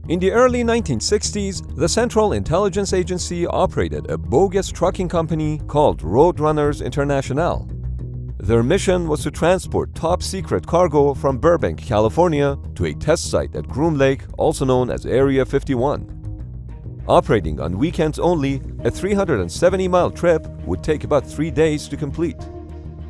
In the early 1960s, the Central Intelligence Agency operated a bogus trucking company called Roadrunners International. Their mission was to transport top-secret cargo from Burbank, California to a test site at Groom Lake, also known as Area 51. Operating on weekends only, a 370-mile trip would take about 3 days to complete.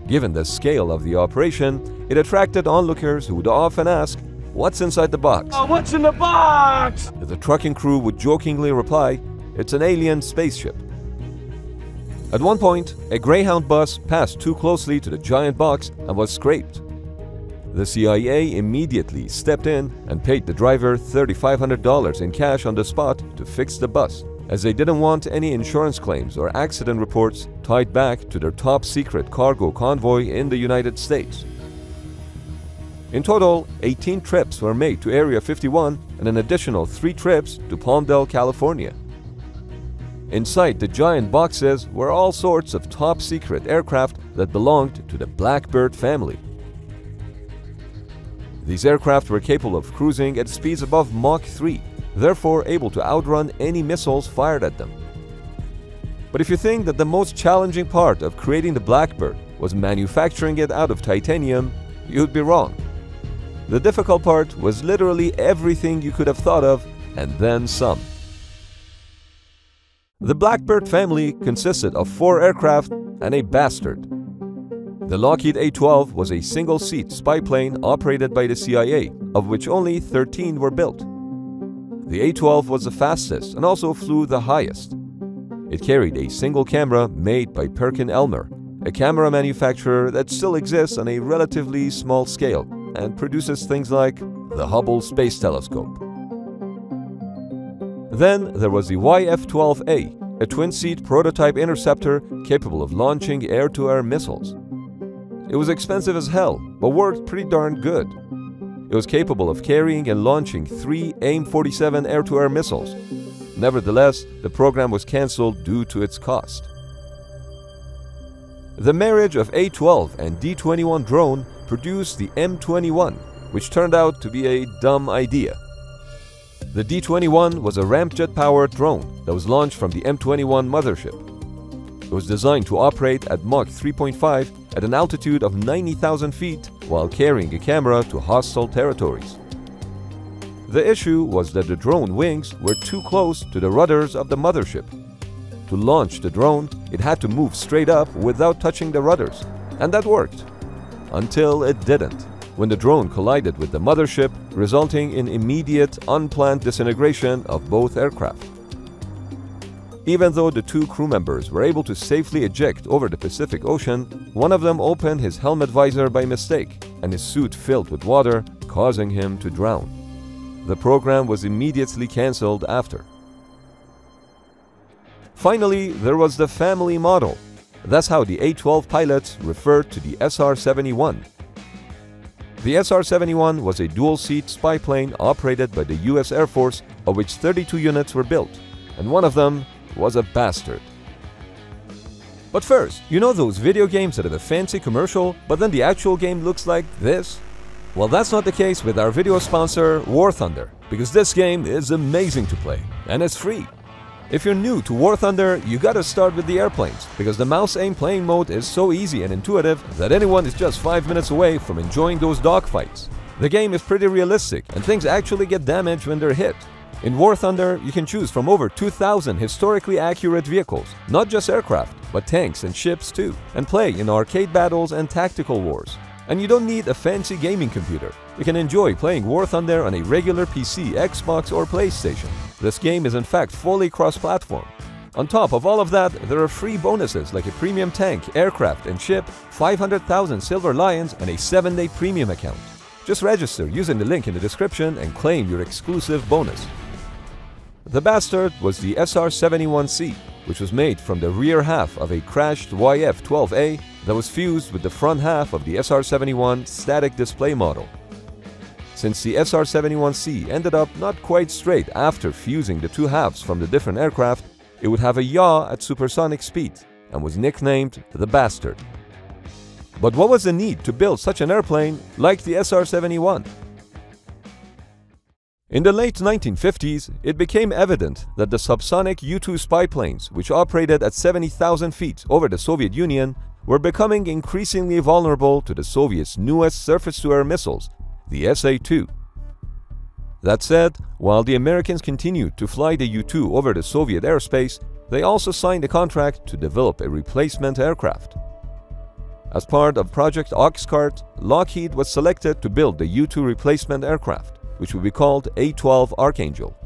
Given the scale of the operation, it attracted onlookers who would often ask, "What's inside the box?" Oh, what's in the box? The trucking crew would jokingly reply, "It's an alien spaceship." At one point, a Greyhound bus passed too closely to the giant box and was scraped. The CIA immediately stepped in and paid the driver $3,500 in cash on the spot to fix the bus, as they didn't want any insurance claims or accident reports tied back to their top-secret cargo convoy in the United States. In total, 18 trips were made to Area 51 and an additional 3 trips to Palmdale, California. Inside the giant boxes were all sorts of top-secret aircraft that belonged to the Blackbird family. These aircraft were capable of cruising at speeds above Mach 3, therefore able to outrun any missiles fired at them. But if you think that the most challenging part of creating the Blackbird was manufacturing it out of titanium, you'd be wrong. The difficult part was literally everything you could have thought of, and then some. The Blackbird family consisted of 4 aircraft and a bastard. The Lockheed A-12 was a single-seat spy plane operated by the CIA, of which only 13 were built. The A-12 was the fastest and also flew the highest. It carried a single camera made by Perkin-Elmer, a camera manufacturer that still exists on a relatively small scale and produces things like the Hubble Space Telescope. Then there was the YF-12A, a twin-seat prototype interceptor capable of launching air-to-air missiles. It was expensive as hell, but worked pretty darn good. It was capable of carrying and launching 3 AIM-47 air-to-air missiles. Nevertheless, the program was cancelled due to its cost. The marriage of A-12 and D-21 drone produced the M-21, which turned out to be a dumb idea. The D-21 was a ramjet-powered drone that was launched from the M-21 mothership. It was designed to operate at Mach 3.5 at an altitude of 90,000 feet while carrying a camera to hostile territories. The issue was that the drone wings were too close to the rudders of the mothership. To launch the drone, it had to move straight up without touching the rudders, and that worked. Until it didn't, when the drone collided with the mothership, resulting in immediate, unplanned disintegration of both aircraft. Even though the 2 crew members were able to safely eject over the Pacific Ocean, one of them opened his helmet visor by mistake, and his suit filled with water, causing him to drown. The program was immediately cancelled after. Finally, there was the family model. That's how the A-12 pilots referred to the SR-71. The SR-71 was a dual-seat spy plane operated by the US Air Force, of which 32 units were built, and one of them was a bastard. But first, you know those video games that have a fancy commercial, but then the actual game looks like this? Well, that's not the case with our video sponsor, War Thunder, because this game is amazing to play, and it's free. If you're new to War Thunder, you gotta start with the airplanes, because the mouse-aim playing mode is so easy and intuitive that anyone is just 5 minutes away from enjoying those dogfights. The game is pretty realistic, and things actually get damaged when they're hit. In War Thunder, you can choose from over 2,000 historically accurate vehicles, not just aircraft, but tanks and ships too, and play in arcade battles and tactical wars. And you don't need a fancy gaming computer. You can enjoy playing War Thunder on a regular PC, Xbox, or PlayStation. This game is in fact fully cross-platform. On top of all of that, there are free bonuses like a premium tank, aircraft, and ship, 500,000 Silver Lions, and a 7-day premium account. Just register using the link in the description and claim your exclusive bonus. The bastard was the SR-71C, which was made from the rear half of a crashed YF-12A that was fused with the front half of the SR-71 static display model. Since the SR-71C ended up not quite straight after fusing the 2 halves from the different aircraft, it would have a yaw at supersonic speed and was nicknamed the Bastard. But what was the need to build such an airplane like the SR-71? In the late 1950s, it became evident that the subsonic U-2 spy planes, which operated at 70,000 feet over the Soviet Union, were becoming increasingly vulnerable to the Soviets' newest surface-to-air missiles, the SA-2. That said, while the Americans continued to fly the U-2 over the Soviet airspace, they also signed a contract to develop a replacement aircraft. As part of Project Oxcart, Lockheed was selected to build the U-2 replacement aircraft, which would be called A-12 Archangel.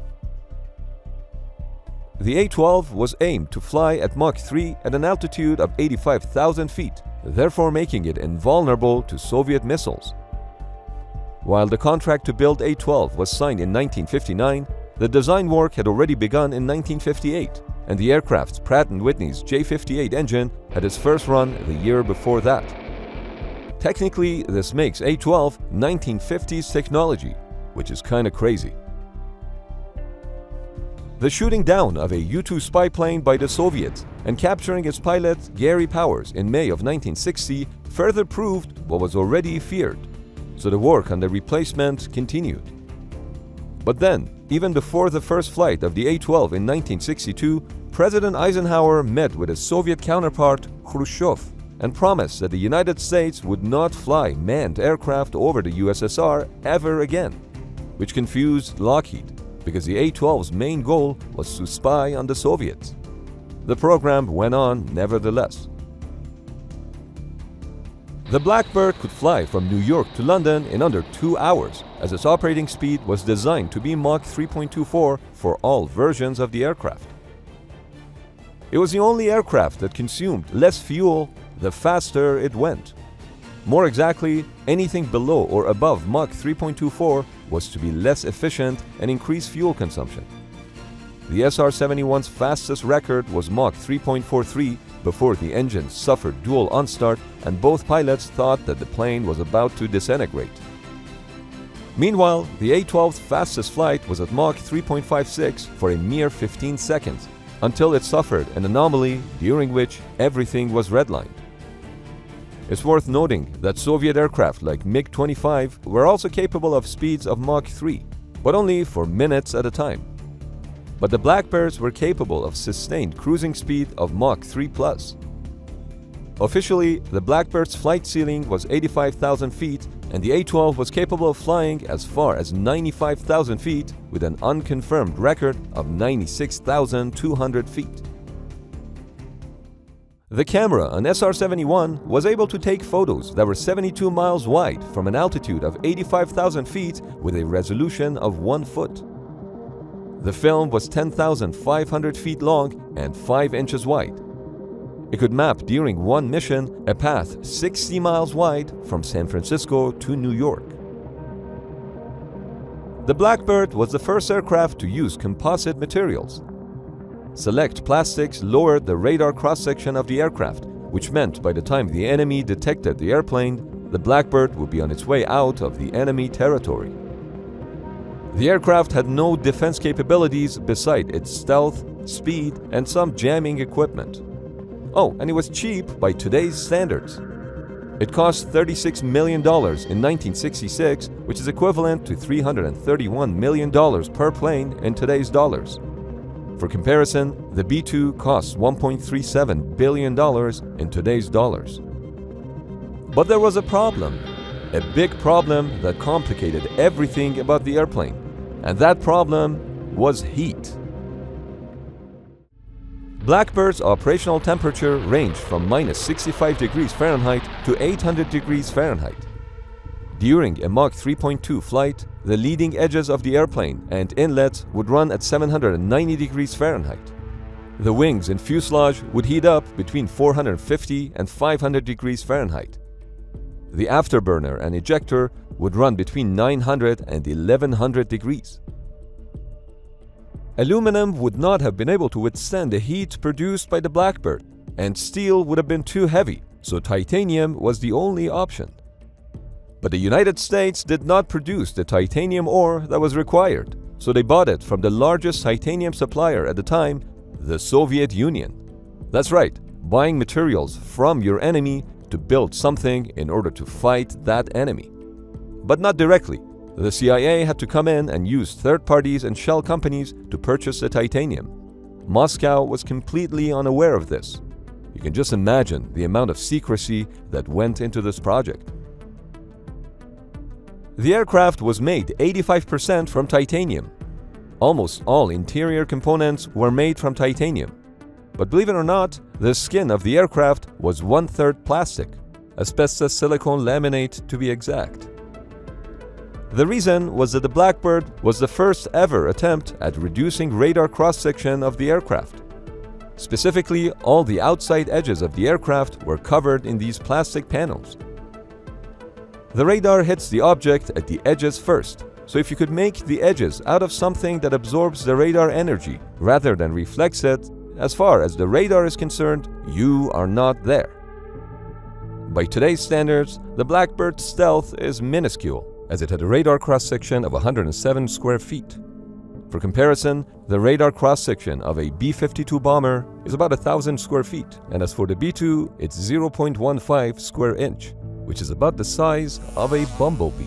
The A-12 was aimed to fly at Mach 3 at an altitude of 85,000 feet, therefore making it invulnerable to Soviet missiles. While the contract to build A-12 was signed in 1959, the design work had already begun in 1958, and the aircraft's Pratt & Whitney's J58 engine had its first run the year before that. Technically, this makes A-12 1950s technology, which is kinda crazy. The shooting down of a U-2 spy plane by the Soviets and capturing its pilot Gary Powers in May of 1960 further proved what was already feared, so the work on the replacement continued. But then, even before the first flight of the A-12 in 1962, President Eisenhower met with his Soviet counterpart Khrushchev and promised that the United States would not fly manned aircraft over the USSR ever again, which confused Lockheed because the A-12's main goal was to spy on the Soviets. The program went on nevertheless. The Blackbird could fly from New York to London in under 2 hours, as its operating speed was designed to be Mach 3.24 for all versions of the aircraft. It was the only aircraft that consumed less fuel the faster it went. More exactly, anything below or above Mach 3.24 was to be less efficient and increase fuel consumption. The SR-71's fastest record was Mach 3.43 before the engine suffered dual onstart and both pilots thought that the plane was about to disintegrate. Meanwhile, the A-12's fastest flight was at Mach 3.56 for a mere 15 seconds, until it suffered an anomaly during which everything was redlined. It's worth noting that Soviet aircraft like MiG-25 were also capable of speeds of Mach 3, but only for minutes at a time. But the Blackbirds were capable of sustained cruising speed of Mach 3+. Officially, the Blackbird's flight ceiling was 85,000 feet, and the A-12 was capable of flying as far as 95,000 feet with an unconfirmed record of 96,200 feet. The camera on SR-71 was able to take photos that were 72 miles wide from an altitude of 85,000 feet with a resolution of 1 foot. The film was 10,500 feet long and 5 inches wide. It could map during one mission a path 60 miles wide from San Francisco to New York. The Blackbird was the first aircraft to use composite materials. Select plastics lowered the radar cross-section of the aircraft, which meant by the time the enemy detected the airplane, the Blackbird would be on its way out of the enemy territory. The aircraft had no defense capabilities beside its stealth, speed, and some jamming equipment. Oh, and it was cheap by today's standards. It cost $36 million in 1966, which is equivalent to $331 million per plane in today's dollars. For comparison, the B-2 costs $1.37 billion in today's dollars. But there was a problem, a big problem that complicated everything about the airplane, and that problem was heat. Blackbird's operational temperature ranged from -65 degrees Fahrenheit to 800 degrees Fahrenheit. During a Mach 3.2 flight, the leading edges of the airplane and inlets would run at 790 degrees Fahrenheit. The wings and fuselage would heat up between 450 and 500 degrees Fahrenheit. The afterburner and ejector would run between 900 and 1100 degrees. Aluminum would not have been able to withstand the heat produced by the Blackbird, and steel would have been too heavy, so titanium was the only option. But the United States did not produce the titanium ore that was required, so they bought it from the largest titanium supplier at the time, the Soviet Union. That's right, buying materials from your enemy to build something in order to fight that enemy. But not directly, The CIA had to come in and use third parties and shell companies to purchase the titanium. Moscow was completely unaware of this. You can just imagine the amount of secrecy that went into this project. The aircraft was made 85% from titanium. Almost all interior components were made from titanium. But believe it or not, the skin of the aircraft was 1/3 plastic, asbestos silicone laminate to be exact. The reason was that the Blackbird was the first ever attempt at reducing radar cross-section of the aircraft. Specifically, all the outside edges of the aircraft were covered in these plastic panels. The radar hits the object at the edges first, so if you could make the edges out of something that absorbs the radar energy rather than reflects it, as far as the radar is concerned, you are not there. By today's standards, the Blackbird's stealth is minuscule, as it had a radar cross-section of 107 square feet. For comparison, the radar cross-section of a B-52 bomber is about 1,000 square feet, and as for the B-2, it's 0.15 square inch, which is about the size of a bumblebee.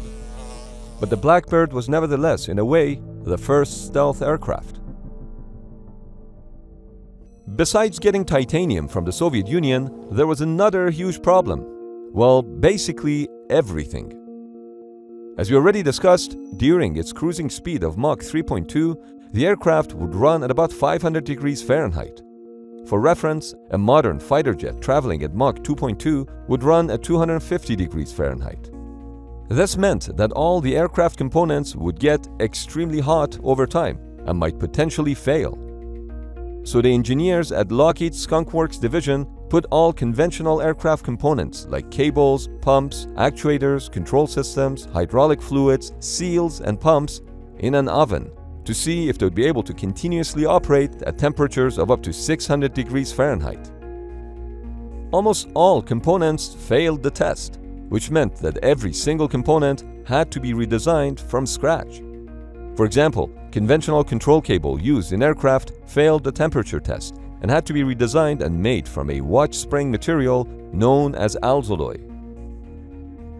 But the Blackbird was nevertheless, in a way, the first stealth aircraft. Besides getting titanium from the Soviet Union, there was another huge problem. Well, basically everything. As we already discussed, during its cruising speed of Mach 3.2, the aircraft would run at about 500 degrees Fahrenheit. For reference, a modern fighter jet traveling at Mach 2.2 would run at 250 degrees Fahrenheit. This meant that all the aircraft components would get extremely hot over time and might potentially fail. So the engineers at Lockheed's Skunk Works division put all conventional aircraft components like cables, pumps, actuators, control systems, hydraulic fluids, seals, and pumps in an oven to see if they would be able to continuously operate at temperatures of up to 600 degrees Fahrenheit. Almost all components failed the test, which meant that every single component had to be redesigned from scratch. For example, conventional control cable used in aircraft failed the temperature test and had to be redesigned and made from a watch spring material known as alloy.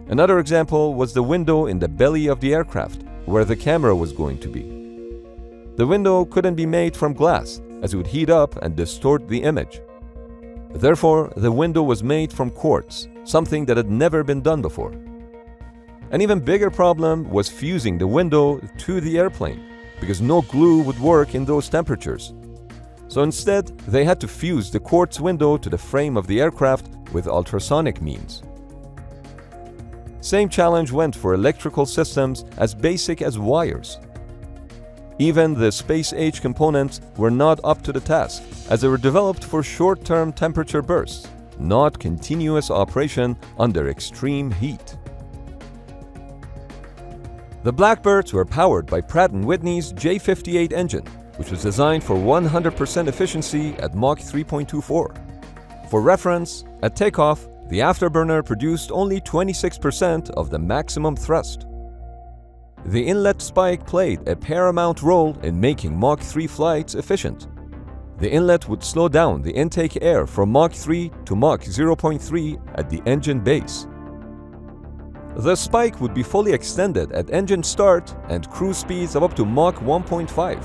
Another example was the window in the belly of the aircraft, where the camera was going to be. The window couldn't be made from glass, as it would heat up and distort the image. Therefore, the window was made from quartz, something that had never been done before. An even bigger problem was fusing the window to the airplane, because no glue would work in those temperatures. So instead, they had to fuse the quartz window to the frame of the aircraft with ultrasonic means. Same challenge went for electrical systems as basic as wires. Even the space-age components were not up to the task, as they were developed for short-term temperature bursts, not continuous operation under extreme heat. The Blackbirds were powered by Pratt & Whitney's J58 engine, which was designed for 100% efficiency at Mach 3.24. For reference, at takeoff, the afterburner produced only 26% of the maximum thrust. The inlet spike played a paramount role in making Mach 3 flights efficient. The inlet would slow down the intake air from Mach 3 to Mach 0.3 at the engine base. The spike would be fully extended at engine start and cruise speeds of up to Mach 1.5.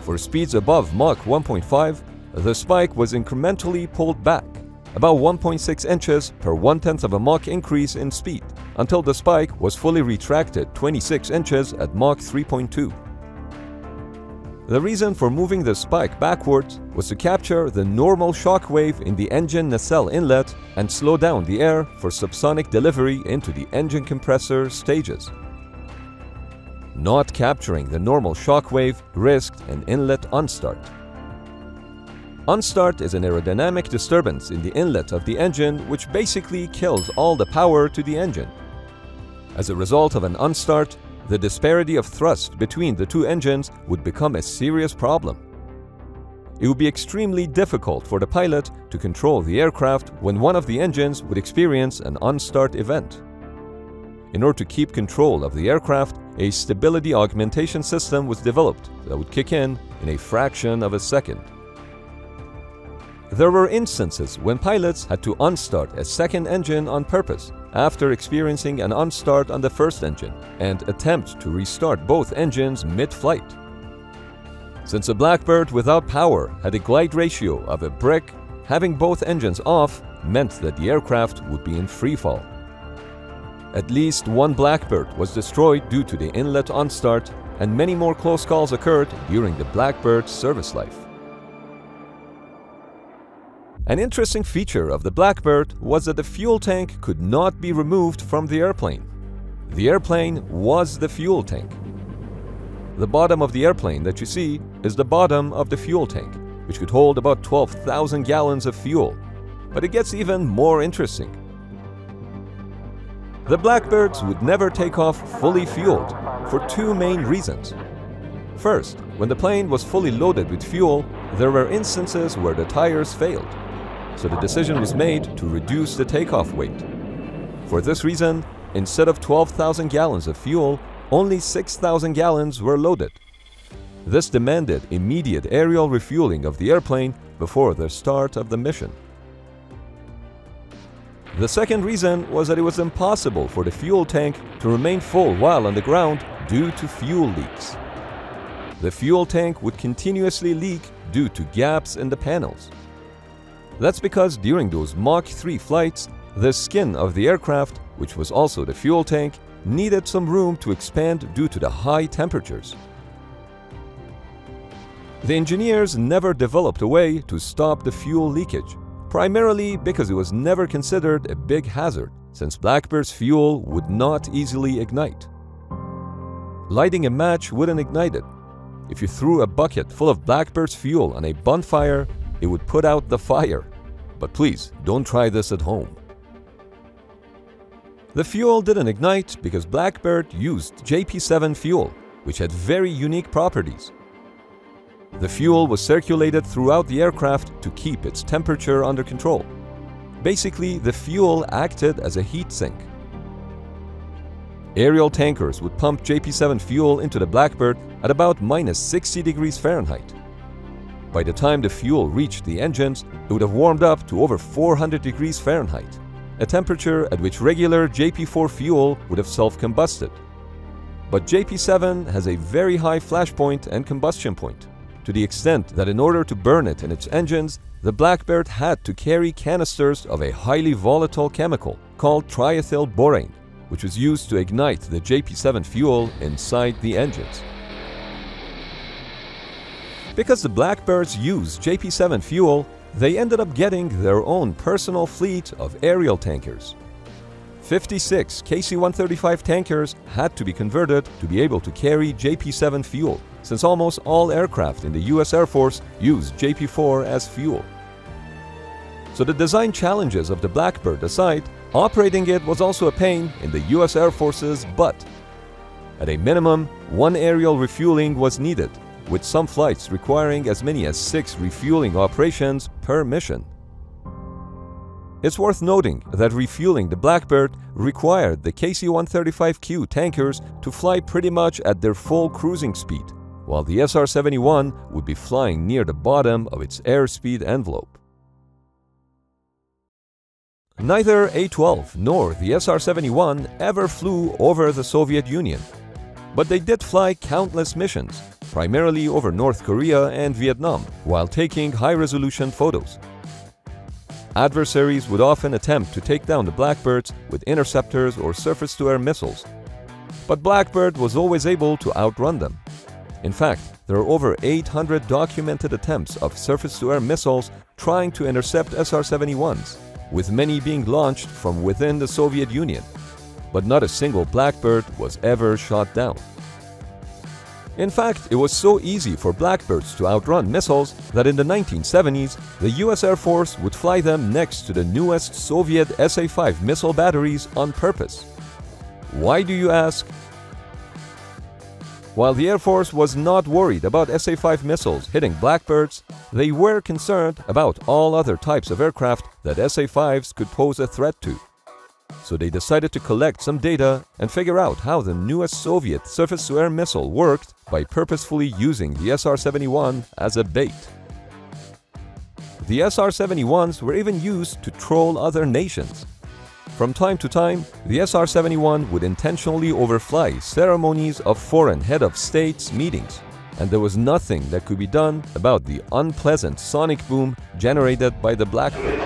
For speeds above Mach 1.5, the spike was incrementally pulled back, about 1.6 inches per 1/10 of a Mach increase in speed, until the spike was fully retracted 26 inches at Mach 3.2. The reason for moving the spike backwards was to capture the normal shock wave in the engine nacelle inlet and slow down the air for subsonic delivery into the engine compressor stages. Not capturing the normal shock wave risked an inlet unstart. Unstart is an aerodynamic disturbance in the inlet of the engine which basically kills all the power to the engine. As a result of an unstart, the disparity of thrust between the two engines would become a serious problem. It would be extremely difficult for the pilot to control the aircraft when one of the engines would experience an unstart event. In order to keep control of the aircraft, a stability augmentation system was developed that would kick in a fraction of a second. There were instances when pilots had to unstart a second engine on purpose after experiencing an unstart on the first engine and attempt to restart both engines mid-flight. Since a Blackbird without power had a glide ratio of a brick, having both engines off meant that the aircraft would be in freefall. At least one Blackbird was destroyed due to the inlet unstart, and many more close calls occurred during the Blackbird's service life. An interesting feature of the Blackbird was that the fuel tank could not be removed from the airplane. The airplane was the fuel tank. The bottom of the airplane that you see is the bottom of the fuel tank, which could hold about 12,000 gallons of fuel. But it gets even more interesting. The Blackbirds would never take off fully fueled for two main reasons. First, when the plane was fully loaded with fuel, there were instances where the tires failed. So the decision was made to reduce the takeoff weight. For this reason, instead of 12,000 gallons of fuel, only 6,000 gallons were loaded. This demanded immediate aerial refueling of the airplane before the start of the mission. The second reason was that it was impossible for the fuel tank to remain full while on the ground due to fuel leaks. The fuel tank would continuously leak due to gaps in the panels. That's because during those Mach 3 flights, the skin of the aircraft, which was also the fuel tank, needed some room to expand due to the high temperatures. The engineers never developed a way to stop the fuel leakage, primarily because it was never considered a big hazard, since Blackbird's fuel would not easily ignite. Lighting a match wouldn't ignite it. If you threw a bucket full of Blackbird's fuel on a bonfire, it would put out the fire. But please, don't try this at home. The fuel didn't ignite because Blackbird used JP7 fuel, which had very unique properties. The fuel was circulated throughout the aircraft to keep its temperature under control. Basically, the fuel acted as a heat sink. Aerial tankers would pump JP7 fuel into the Blackbird at about minus 60 degrees Fahrenheit. By the time the fuel reached the engines, it would have warmed up to over 400 degrees Fahrenheit, a temperature at which regular JP4 fuel would have self-combusted. But JP7 has a very high flash point and combustion point, to the extent that in order to burn it in its engines, the Blackbird had to carry canisters of a highly volatile chemical called triethyl borane, which was used to ignite the JP7 fuel inside the engines. Because the Blackbirds used JP7 fuel, they ended up getting their own personal fleet of aerial tankers. 56 KC-135 tankers had to be converted to be able to carry JP7 fuel, since almost all aircraft in the US Air Force use JP4 as fuel. So the design challenges of the Blackbird aside, operating it was also a pain in the US Air Force's butt. At a minimum, one aerial refueling was needed, with some flights requiring as many as 6 refueling operations per mission. It's worth noting that refueling the Blackbird required the KC-135Q tankers to fly pretty much at their full cruising speed, while the SR-71 would be flying near the bottom of its airspeed envelope. Neither A-12 nor the SR-71 ever flew over the Soviet Union, but they did fly countless missions, primarily over North Korea and Vietnam, while taking high-resolution photos. Adversaries would often attempt to take down the Blackbirds with interceptors or surface-to-air missiles, but Blackbird was always able to outrun them. In fact, there are over 800 documented attempts of surface-to-air missiles trying to intercept SR-71s, with many being launched from within the Soviet Union, but not a single Blackbird was ever shot down. In fact, it was so easy for Blackbirds to outrun missiles that in the 1970s, the US Air Force would fly them next to the newest Soviet SA-5 missile batteries on purpose. Why, do you ask? While the Air Force was not worried about SA-5 missiles hitting Blackbirds, they were concerned about all other types of aircraft that SA-5s could pose a threat to. So they decided to collect some data and figure out how the newest Soviet surface-to-air missile worked by purposefully using the SR-71 as a bait. The SR-71s were even used to troll other nations. From time to time, the SR-71 would intentionally overfly ceremonies of foreign head of states meetings, and there was nothing that could be done about the unpleasant sonic boom generated by the Blackbird.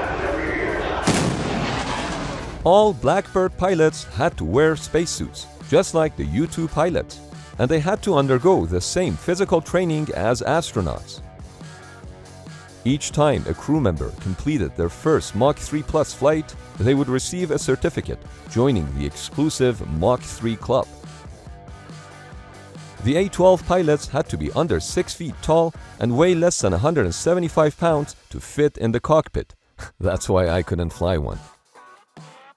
All Blackbird pilots had to wear spacesuits, just like the U-2 pilots, and they had to undergo the same physical training as astronauts. Each time a crew member completed their first Mach 3 Plus flight, they would receive a certificate, joining the exclusive Mach 3 Club. The A-12 pilots had to be under 6 feet tall and weigh less than 175 pounds to fit in the cockpit. That's why I couldn't fly one.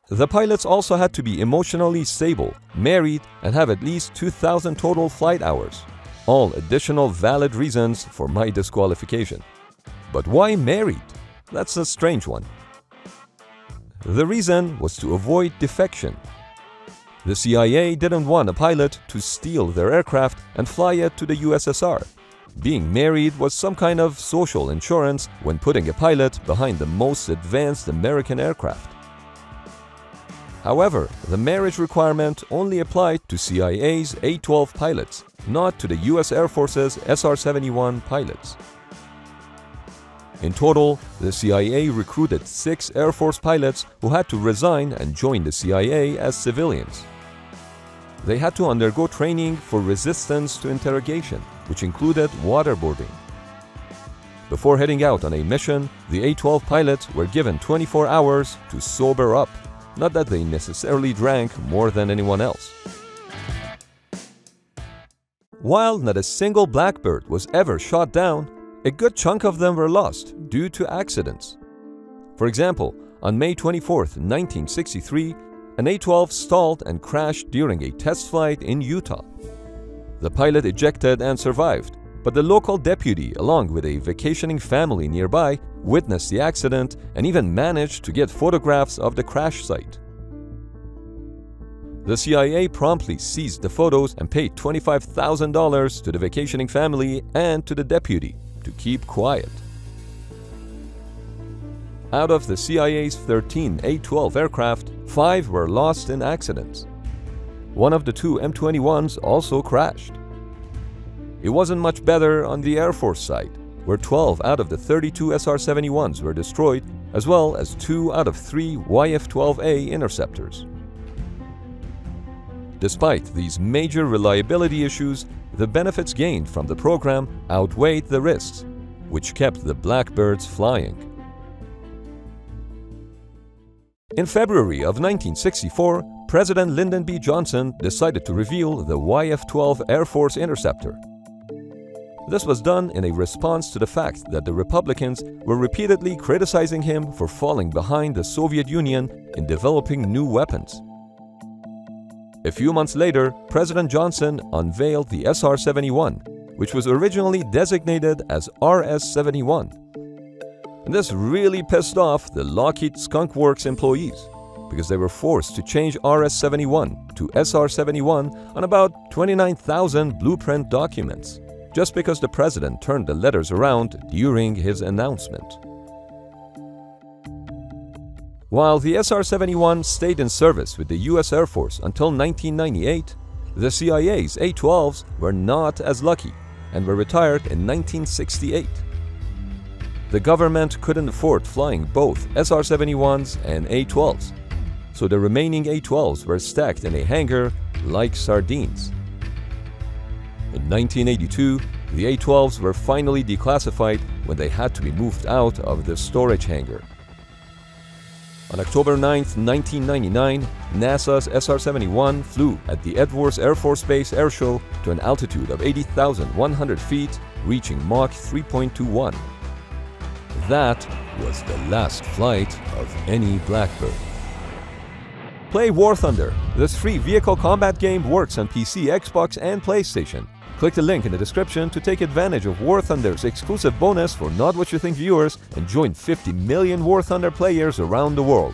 The pilots also had to be emotionally stable, married, and have at least 2,000 total flight hours. All additional valid reasons for my disqualification. But why married? That's a strange one. The reason was to avoid defection. The CIA didn't want a pilot to steal their aircraft and fly it to the USSR. Being married was some kind of social insurance when putting a pilot behind the most advanced American aircraft. However, the marriage requirement only applied to CIA's A-12 pilots, not to the US Air Force's SR-71 pilots. In total, the CIA recruited 6 Air Force pilots who had to resign and join the CIA as civilians. They had to undergo training for resistance to interrogation, which included waterboarding. Before heading out on a mission, the A-12 pilots were given 24 hours to sober up, not that they necessarily drank more than anyone else. While not a single Blackbird was ever shot down, a good chunk of them were lost due to accidents. For example, on May 24, 1963, an A-12 stalled and crashed during a test flight in Utah. The pilot ejected and survived, but the local deputy, along with a vacationing family nearby, witnessed the accident and even managed to get photographs of the crash site. The CIA promptly seized the photos and paid $25,000 to the vacationing family and to the deputy to keep quiet. Out of the CIA's 13 A-12 aircraft, 5 were lost in accidents. One of the 2 M21s also crashed. It wasn't much better on the Air Force side, where 12 out of the 32 SR-71s were destroyed, as well as 2 out of 3 YF-12A interceptors. Despite these major reliability issues, the benefits gained from the program outweighed the risks, which kept the Blackbirds flying. In February of 1964, President Lyndon B. Johnson decided to reveal the YF-12 Air Force Interceptor. This was done in a response to the fact that the Republicans were repeatedly criticizing him for falling behind the Soviet Union in developing new weapons. A few months later, President Johnson unveiled the SR-71, which was originally designated as RS-71. And this really pissed off the Lockheed Skunk Works employees, because they were forced to change RS-71 to SR-71 on about 29,000 blueprint documents, just because the president turned the letters around during his announcement. While the SR-71 stayed in service with the US Air Force until 1998, the CIA's A-12s were not as lucky and were retired in 1968. The government couldn't afford flying both SR-71s and A-12s, so the remaining A-12s were stacked in a hangar like sardines. In 1982, the A-12s were finally declassified when they had to be moved out of the storage hangar. On October 9, 1999, NASA's SR-71 flew at the Edwards Air Force Base Air Show to an altitude of 80,100 feet, reaching Mach 3.21. That was the last flight of any Blackbird. Play War Thunder. This free vehicle combat game works on PC, Xbox, and PlayStation. Click the link in the description to take advantage of War Thunder's exclusive bonus for Not What You Think viewers and join 50 million War Thunder players around the world.